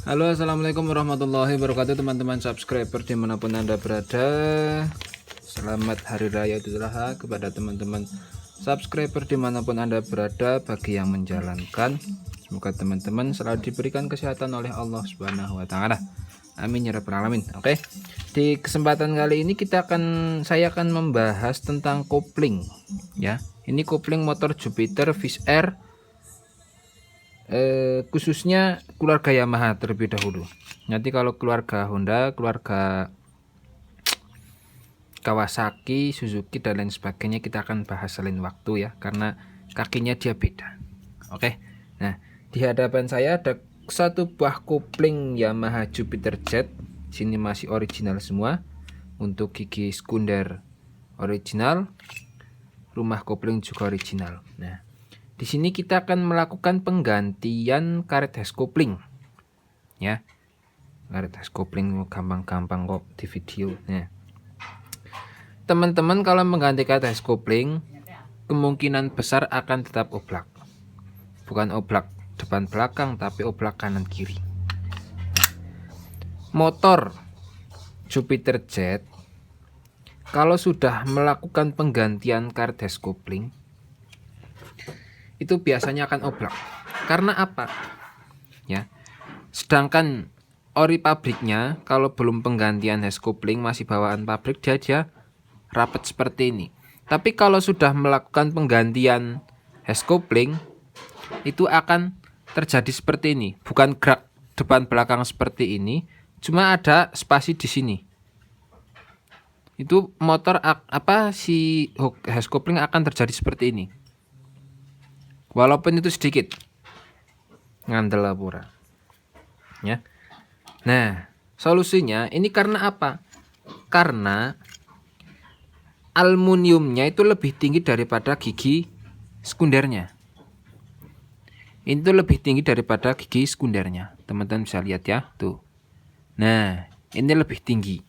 Halo, assalamualaikum warahmatullahi wabarakatuh, teman-teman subscriber dimanapun anda berada. Selamat hari raya Idul Adha kepada teman-teman subscriber dimanapun anda berada. Bagi yang menjalankan, semoga teman-teman selalu diberikan kesehatan oleh Allah Subhanahu wa Ta'ala. Amin ya rabbal alamin. Oke, di kesempatan kali ini saya akan membahas tentang kopling ya. Ini kopling motor Jupiter Fish Air, khususnya keluarga Yamaha terlebih dahulu. Nanti kalau keluarga Honda, keluarga Kawasaki, Suzuki dan lain sebagainya kita akan bahas lain waktu ya, karena kakinya dia beda. Oke. Nah, di hadapan saya ada satu buah kopling Yamaha Jupiter Jet. Sini masih original semua. Untuk gigi sekunder original, rumah kopling juga original. Nah, di sini kita akan melakukan penggantian karet hes kopling, ya. Karet hes kopling gampang-gampang kok di video. Nah, teman-teman kalau mengganti karet hes kopling, kemungkinan besar akan tetap oblak. Bukan oblak depan belakang, tapi oblak kanan kiri. Motor Jupiter Jet kalau sudah melakukan penggantian karet hes kopling, itu biasanya akan oblak. Karena apa? Ya. Sedangkan ori pabriknya kalau belum penggantian hes kopling, masih bawaan pabrik, dia rapat seperti ini. Tapi kalau sudah melakukan penggantian hes kopling, itu akan terjadi seperti ini. Bukan gerak depan belakang seperti ini, cuma ada spasi di sini. Itu motor si hes kopling akan terjadi seperti ini. Walaupun itu sedikit, ngandel pura ya. Nah, solusinya ini karena apa? Karena aluminiumnya itu lebih tinggi daripada gigi sekundernya. Itu lebih tinggi daripada gigi sekundernya. Teman-teman bisa lihat ya, tuh. Nah, ini lebih tinggi.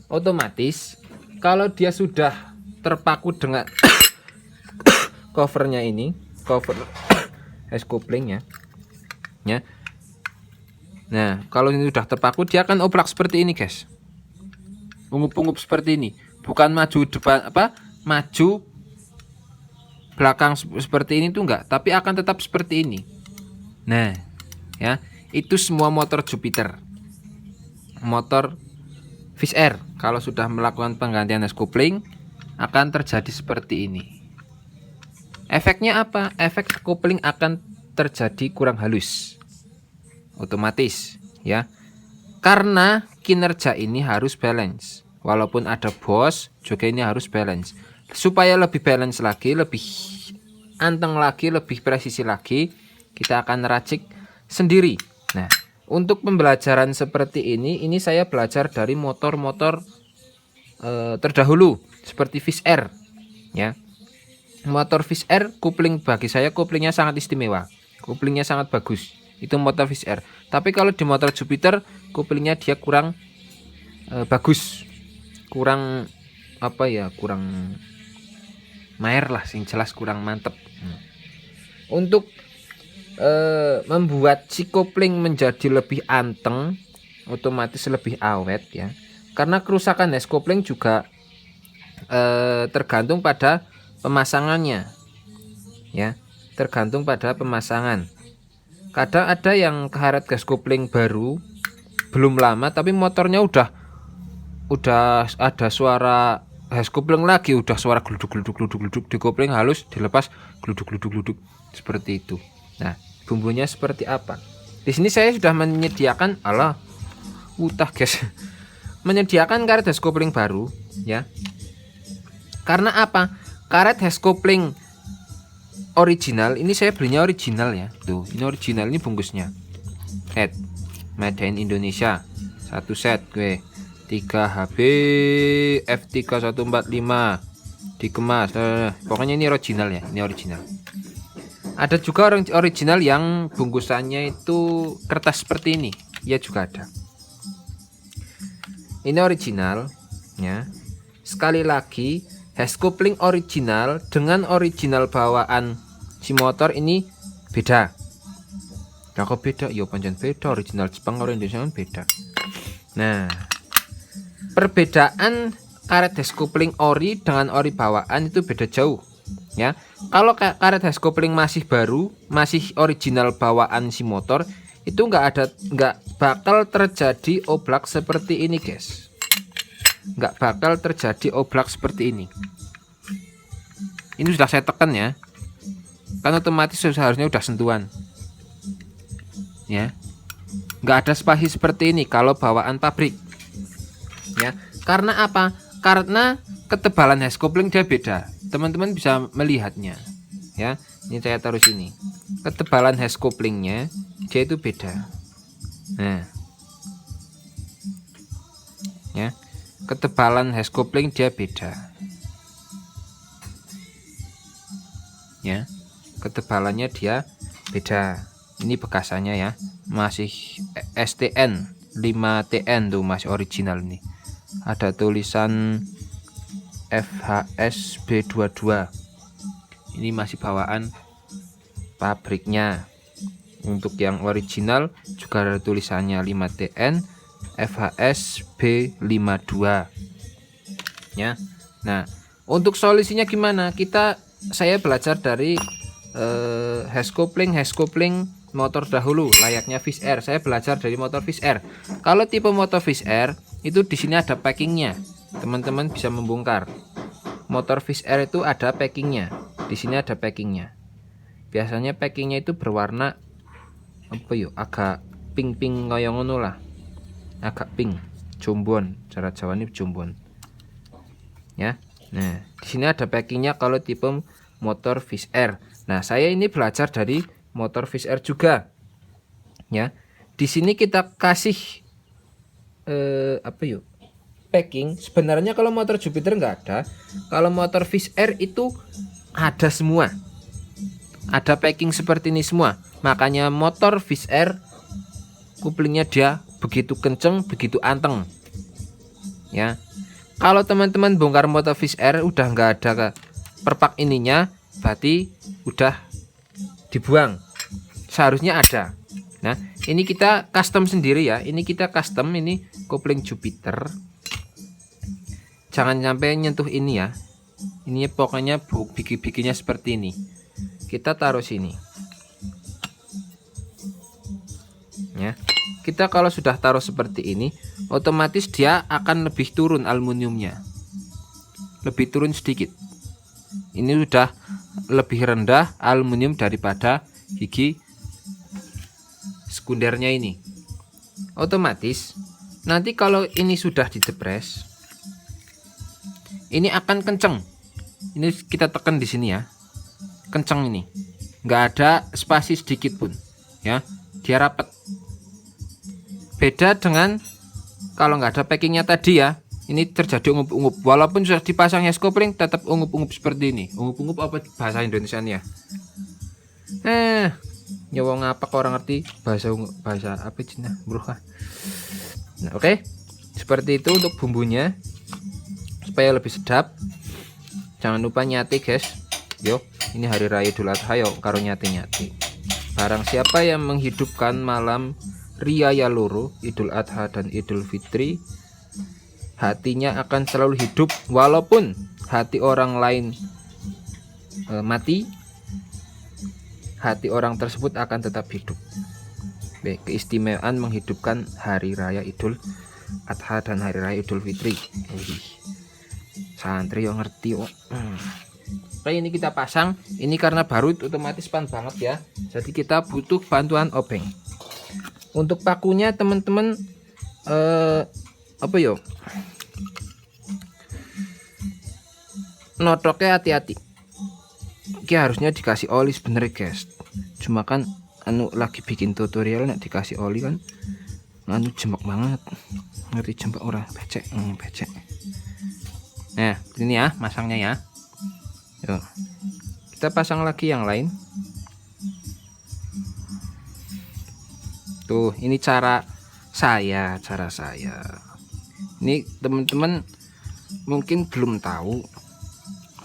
Otomatis kalau dia sudah terpaku dengan covernya ini, cover hes koplingnya ya. Nah, kalau ini sudah terpaku, dia akan oblak seperti ini, guys. Ungup-ungup seperti ini. Bukan maju depan maju belakang seperti ini tuh enggak, tapi akan tetap seperti ini. Nah, ya, itu semua motor Jupiter. Motor Fish Air kalau sudah melakukan penggantian hes kopling akan terjadi seperti ini. Efeknya apa? Efek kopling akan terjadi kurang halus, otomatis ya. Karena kinerja ini harus balance. Walaupun ada bos, juga ini harus balance. Supaya lebih balance lagi, lebih anteng lagi, lebih presisi lagi, kita akan racik sendiri. Nah, untuk pembelajaran seperti ini saya belajar dari motor-motor terdahulu seperti Fish Air ya. Motor Fish Air, kopling bagi saya koplingnya sangat istimewa, koplingnya sangat bagus. Itu motor Fish Air. Tapi kalau di motor Jupiter, koplingnya dia kurang bagus, kurang kurang maer lah, sing jelas kurang mantep. Untuk membuat si kopling menjadi lebih anteng, otomatis lebih awet ya. Karena kerusakan hes kopling juga tergantung pada pemasangannya ya, tergantung pada pemasangan. Kadang ada yang karet hes kopling baru belum lama, tapi motornya udah ada suara hes kopling lagi, udah suara gluduk di kopling halus, dilepas gluduk seperti itu. Nah, bumbunya seperti apa? Di sini saya sudah menyediakan guys menyediakan karet hes kopling baru ya. Karena apa? Karet hes kopling original ini saya belinya original ya. Tuh, ini original, ini bungkusnya. Made in Indonesia. Satu set gue 3HB F3145 dikemas. Pokoknya ini original ya, ini original. Ada juga original yang bungkusannya itu kertas seperti ini. Ya juga ada. Ini original ya. Sekali lagi, hes kopling original dengan original bawaan si motor ini beda. Lah kok beda? Ya pancen beda, original Jepang karo Indonesia kan beda. Nah, perbedaan karet deskopling ori dengan ori bawaan itu beda jauh. Ya, kalau karet deskopling masih baru, masih original bawaan si motor, itu nggak bakal terjadi oblak seperti ini, guys. Nggak bakal terjadi oblak seperti ini. Ini sudah saya tekan ya, kan otomatis seharusnya udah sentuhan. Ya, nggak ada spasi seperti ini kalau bawaan pabrik. Ya, karena apa? Karena ketebalan deskopling dia beda. Teman-teman bisa melihatnya. Ya, ini saya taruh sini. Ketebalan deskopling-nya dia itu beda. Nah, ya, ketebalan deskopling dia beda. Ya, ketebalannya dia beda. Ini bekasannya ya, masih STN 5TN tuh, masih original nih. Ada tulisan FHS B22. Ini masih bawaan pabriknya. Untuk yang original juga ada tulisannya 5TN FHS B52. Ya. Nah, untuk solusinya gimana? Saya belajar dari Heskopling motor dahulu, layaknya Fish Air. Saya belajar dari motor Fish Air. Kalau tipe motor Fish Air itu di sini ada packingnya. Teman-teman bisa membongkar. Motor Fish Air itu ada packingnya. Di sini ada packingnya. Biasanya packingnya itu berwarna apa yuk? Agak pink-pink kayak ngono lah. Agak pink, jombon. Cara Jawa ini jombon. Ya. Nah, di sini ada packingnya kalau tipe motor Fish Air. Nah, saya ini belajar dari motor Fish Air juga. Ya. Di sini kita kasih apa yuk? Packing. Sebenarnya kalau motor Jupiter nggak ada. Kalau motor Fish Air itu ada semua. Ada packing seperti ini semua. Makanya motor Fish Air kuplingnya dia begitu kenceng, begitu anteng. Ya. Kalau teman-teman bongkar motor Fish Air udah nggak ada perpak ininya, berarti udah dibuang. Seharusnya ada. Nah, ini kita custom sendiri ya. Ini kita custom, ini kopling Jupiter. Jangan sampai nyentuh ini ya. Ini pokoknya bikinnya seperti ini. Kita taruh sini. Ya. Kita kalau sudah taruh seperti ini, otomatis dia akan lebih turun aluminiumnya. Lebih turun sedikit. Ini sudah lebih rendah aluminium daripada gigi sekundernya ini. Otomatis nanti kalau ini sudah didepres, ini akan kenceng. Ini kita tekan di sini ya, kenceng ini, nggak ada spasi sedikit pun, ya, dia rapat. Beda dengan kalau nggak ada packingnya tadi ya, ini terjadi ungup-ungup. Walaupun sudah dipasang heskopling, tetap ungup-ungup seperti ini. Ungup-ungup apa bahasa Indonesianya? Ya wong apa kok orang ngerti bahasa apa Cina, bro? Nah, oke. Seperti itu untuk bumbunya supaya lebih sedap. Jangan lupa nyati, guys. Yo, ini hari raya Idul Adha, yo karo nyati-nyati. Barang siapa yang menghidupkan malam Riyaya Loro, Idul Adha dan Idul Fitri, hatinya akan selalu hidup walaupun hati orang lain mati. Hati orang tersebut akan tetap hidup. Keistimewaan menghidupkan hari raya Idul Adha dan hari raya Idul Fitri. Santri yang ngerti kok. Oke, ini kita pasang. Ini karena baru otomatis pan banget ya. Jadi kita butuh bantuan obeng. Untuk pakunya teman-teman apa yo? Notoknya hati-hati. Ini harusnya dikasih oli sebenarnya, guys. Cuma kan lagi bikin tutorial nek dikasih oli kan jembek banget. Ngerti jembek orang becek, becek. Nah, ini ya masangnya ya. Yo. Kita pasang lagi yang lain. Tuh, ini cara saya. Ini teman-teman mungkin belum tahu,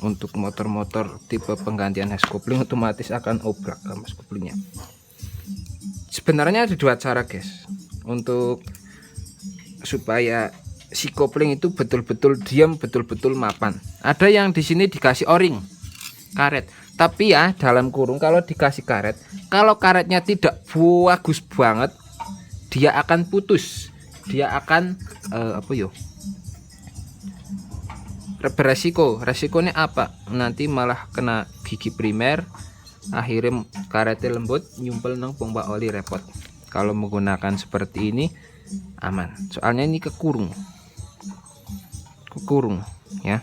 untuk motor-motor tipe penggantian heskopling otomatis akan oblak sama skoplingnya. sebenarnya ada dua cara guys untuk supaya si kopling itu betul-betul diam, betul-betul mapan. Ada yang di sini dikasih o-ring karet, tapi ya dalam kurung kalau dikasih karet, kalau karetnya tidak bagus banget, dia akan putus, dia akan resikonya apa? Nanti malah kena gigi primer, akhirnya karetnya lembut, nyumpel nang pompa oli, repot. Kalau menggunakan seperti ini aman, soalnya ini kekurung ya.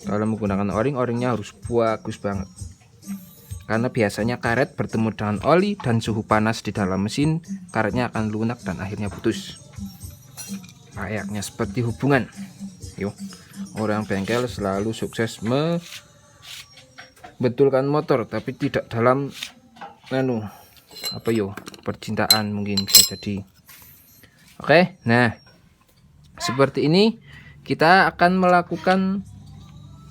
Kalau menggunakan o-ringnya harus bagus banget, karena biasanya karet bertemu dengan oli dan suhu panas di dalam mesin, karetnya akan lunak dan akhirnya putus. Kayaknya seperti hubungan. Yuk, orang bengkel selalu sukses membetulkan motor, tapi tidak dalam percintaan, mungkin bisa jadi. Oke, nah seperti ini kita akan melakukan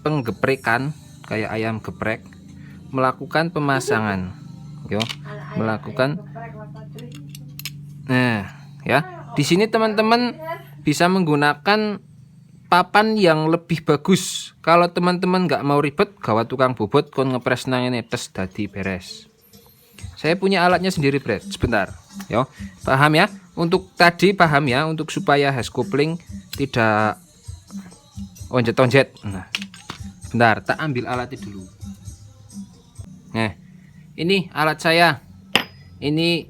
penggeprekan kayak ayam geprek, melakukan pemasangan, melakukan. Nah, ya, di sini teman-teman bisa menggunakan papan yang lebih bagus. Kalau teman-teman nggak mau ribet, gawa tukang bobot kon ngepres nang ini tes dadi beres. Saya punya alatnya sendiri, Bret. Sebentar, yo. Paham ya? Untuk tadi paham ya, untuk supaya has kopling tidak onjet-onjet. Nah, sebentar, tak ambil alatnya dulu. Nah, ini alat saya. Ini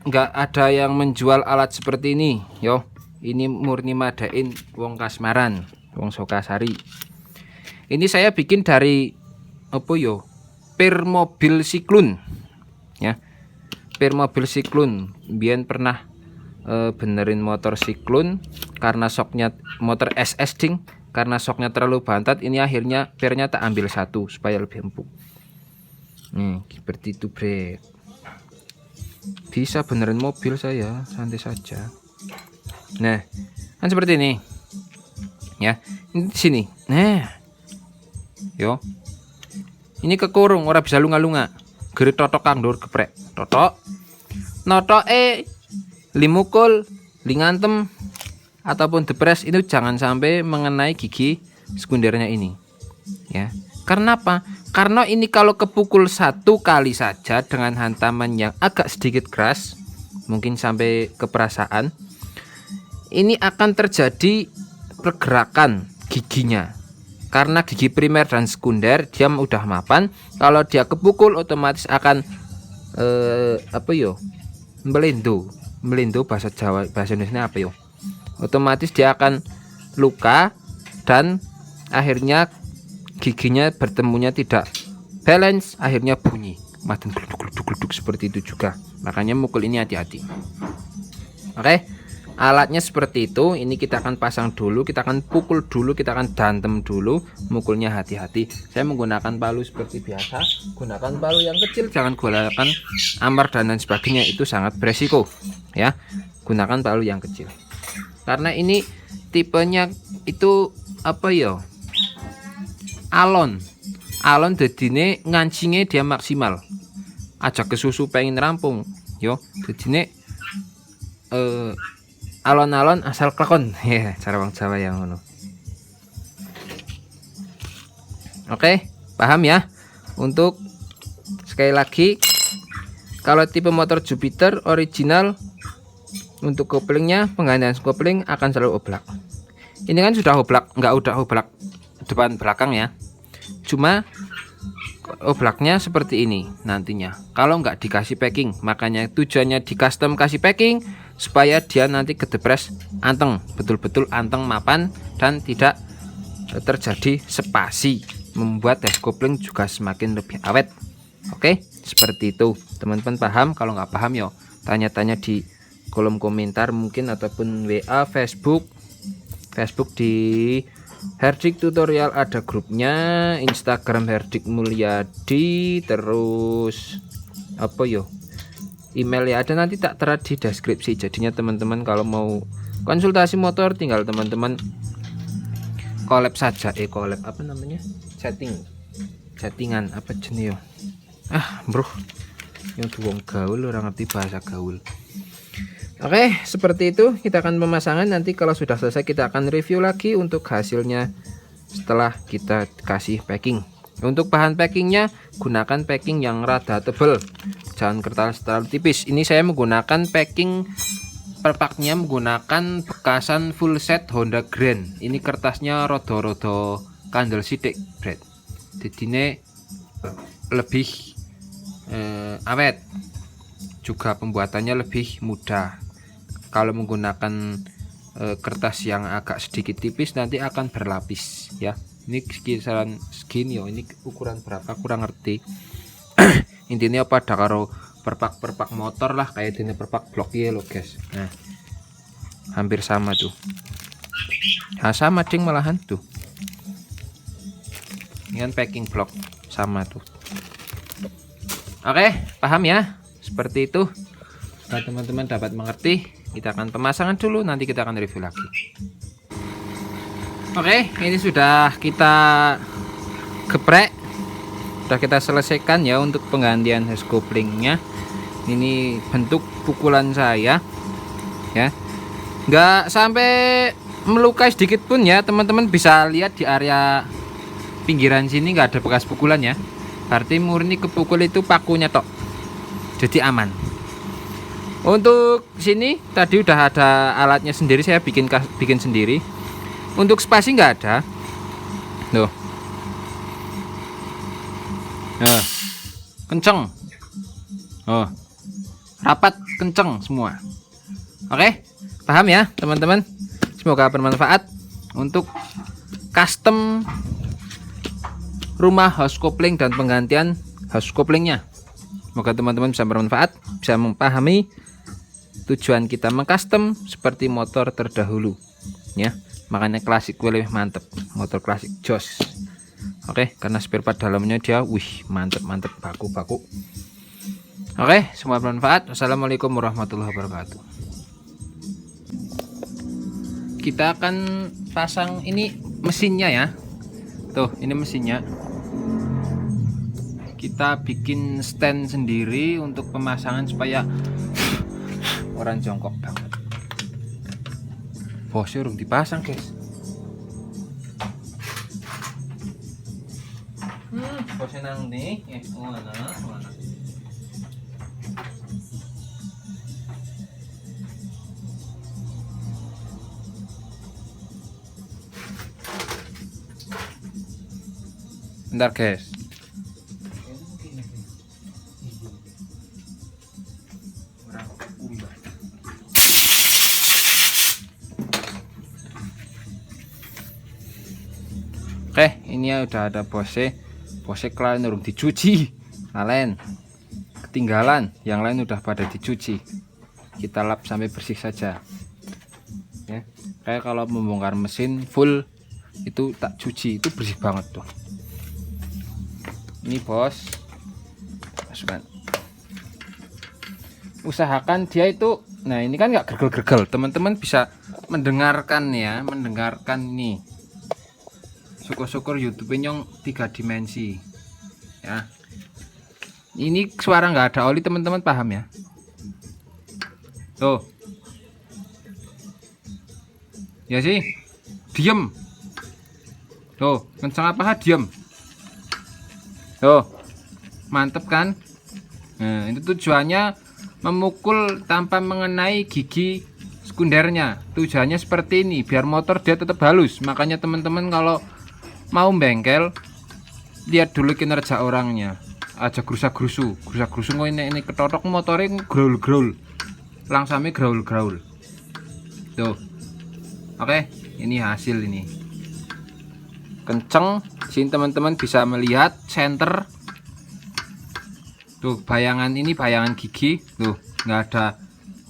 nggak ada yang menjual alat seperti ini, yo. Ini murni madain wong Kasmaran, wong Sokasari. Ini saya bikin dari pir mobil Siklun, ya. Pir mobil Siklun. Biyen pernah benerin motor Siklun karena soknya motor SS ding, karena soknya terlalu bantat. Ini akhirnya pirnya tak ambil satu supaya lebih empuk. Nih, seperti itu, Bre. Bisa benerin mobil saya, santai saja. Nah, kan seperti ini. Ya, ini di sini. Nah. Yo. Ini kekurung, ora bisa lunga-lunga. Geri totok kang dur geprek. Totok. Notoke limukul, lingantem ataupun depres itu jangan sampai mengenai gigi sekundernya ini. Ya. Karena apa? Karena ini kalau kepukul satu kali saja dengan hantaman yang agak sedikit keras, mungkin sampai ke perasaan, ini akan terjadi pergerakan giginya. Karena gigi primer dan sekunder dia udah mapan, kalau dia kepukul otomatis akan melendo bahasa Jawa, bahasa Indonesia apa yo? Otomatis dia akan luka dan akhirnya giginya bertemunya tidak balance, akhirnya bunyi makin gluduk seperti itu juga. Makanya mukul ini hati-hati. Oke. Alatnya seperti itu. Ini kita akan pasang dulu, kita akan pukul dulu, kita akan dantem dulu, mukulnya hati-hati. Saya menggunakan palu seperti biasa. Gunakan palu yang kecil, jangan gunakan amar dan lain sebagainya, itu sangat beresiko ya. Gunakan palu yang kecil. Karena ini tipenya itu alon dadine ngancingnya dia maksimal. Aja kesusu pengen rampung yo. Dadine alon-alon asal klakon ya, cara wong Jawa yang ngono. Oke, paham ya? Untuk sekali lagi, kalau tipe motor Jupiter original, untuk koplingnya penggantian kopling akan selalu oblak. Ini kan sudah oblak, udah oblak depan belakang ya. Cuma oblaknya seperti ini nantinya. Kalau nggak dikasih packing, makanya tujuannya di custom kasih packing supaya dia nanti kedepres anteng, betul-betul anteng, mapan, dan tidak terjadi spasi, membuat es kopling juga semakin lebih awet. Oke, seperti itu. Teman-teman paham? Kalau nggak paham yo tanya-tanya di kolom komentar mungkin, ataupun WA, Facebook di Herdik Tutorial ada grupnya, Instagram Herdik Mulyadi, terus email ya ada, nanti tak tera di deskripsi. Jadinya teman-teman kalau mau konsultasi motor tinggal teman-teman collab saja, settingan apa jenis yo, Bro, yang wong gaul orang ngerti bahasa gaul. Oke, seperti itu kita akan pemasangan. Nanti kalau sudah selesai kita akan review lagi untuk hasilnya setelah kita kasih packing. Untuk bahan packingnya gunakan packing yang rada tebal, jangan kertas terlalu tipis. Ini saya menggunakan packing perpaknya menggunakan bekasan full set Honda Grand. Ini kertasnya rodo-rodo kandel sidik, Brad. Jadi ini lebih awet, juga pembuatannya lebih mudah. Kalau menggunakan kertas yang agak sedikit tipis nanti akan berlapis ya. Ini kisaran segini yo, ini ukuran berapa kurang ngerti. Intinya pada karo perpak motor lah, kayak ini perpak blok ya lo guys. Nah, hampir sama tuh. Sama ding malahan tuh. Ini kan packing blok sama tuh. Oke, paham ya? Seperti itu. Nah, teman-teman dapat mengerti. Kita akan pemasangan dulu, nanti kita akan review lagi. Oke, ini sudah kita geprek, sudah kita selesaikan ya untuk penggantian hose couplingnya. Ini bentuk pukulan saya ya, nggak sampai melukai sedikit pun ya. Teman-teman bisa lihat di area pinggiran sini nggak ada bekas pukulan ya, berarti murni kepukul itu pakunya tok, jadi aman. Untuk sini tadi udah ada alatnya sendiri, saya bikin sendiri. Untuk spasi nggak ada. Tuh. Nah, kenceng. Oh. Rapat, kenceng semua. Oke, paham ya, teman-teman? Semoga bermanfaat untuk custom rumah hose coupling dan penggantian hose couplingnya. Semoga teman-teman bisa bermanfaat, bisa memahami tujuan kita mengcustom seperti motor terdahulu ya. Makanya klasik lebih mantep, motor klasik jos. Oke, karena spare part dalamnya dia mantep baku. Oke, semua bermanfaat. Wassalamualaikum warahmatullahi wabarakatuh. Kita akan pasang ini mesinnya ya. Tuh, ini mesinnya. Kita bikin stand sendiri untuk pemasangan supaya orang jongkok banget. Bosnya urung dipasang guys. Bosnya nang nih, mana. Bentar guys. Oke, ini ya udah ada bosnya kalian urung dicuci, kalian ketinggalan, yang lain udah pada dicuci. Kita lap sampai bersih saja ya. Kayak kalau membongkar mesin full itu tak cuci, itu bersih banget tuh. Ini bos, masukkan. Usahakan dia itu, nah ini kan nggak gergel-gergel, teman-teman bisa mendengarkan ya, nih. Syukur-syukur YouTube nyong 3 dimensi ya. Ini suara nggak ada oli, teman-teman paham ya. Tuh ya sih, diem. Tuh kencang apa diem. Tuh mantep kan. Nah itu tujuannya memukul tanpa mengenai gigi sekundernya. Tujuannya seperti ini biar motor dia tetap halus. Makanya teman-teman kalau mau bengkel, lihat dulu kinerja orangnya. Aja grusak-grusu kok ini ketotok motornya growl langsame growl. Tuh. Oke, ini hasil ini. Kenceng, sini teman-teman bisa melihat center. Tuh, bayangan ini bayangan gigi. Tuh, nggak ada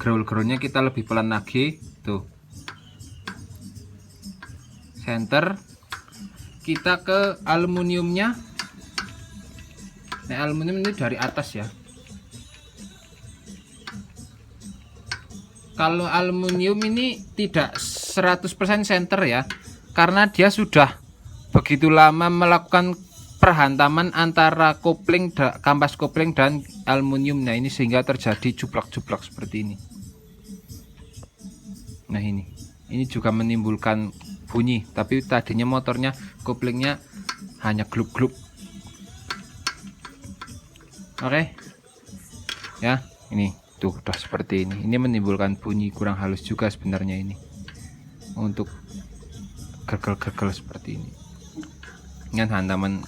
growl-growlnya, kita lebih pelan lagi. Tuh. Center. Kita ke aluminiumnya. Nah, aluminium ini dari atas ya. Kalau aluminium ini tidak 100% center ya, karena dia sudah begitu lama melakukan perhantaman antara kopling, kampas kopling dan aluminium. Nah ini sehingga terjadi juplak-juplak seperti ini. Nah ini juga menimbulkan bunyi, tapi tadinya motornya koplingnya hanya gluk-gluk. Oke ya, ini tuh udah seperti ini. Ini menimbulkan bunyi kurang halus juga sebenarnya ini untuk gergel-gergel seperti ini dengan hantaman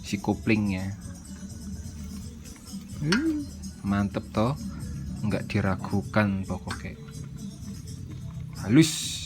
si koplingnya. Mantep toh, nggak diragukan pokoknya halus.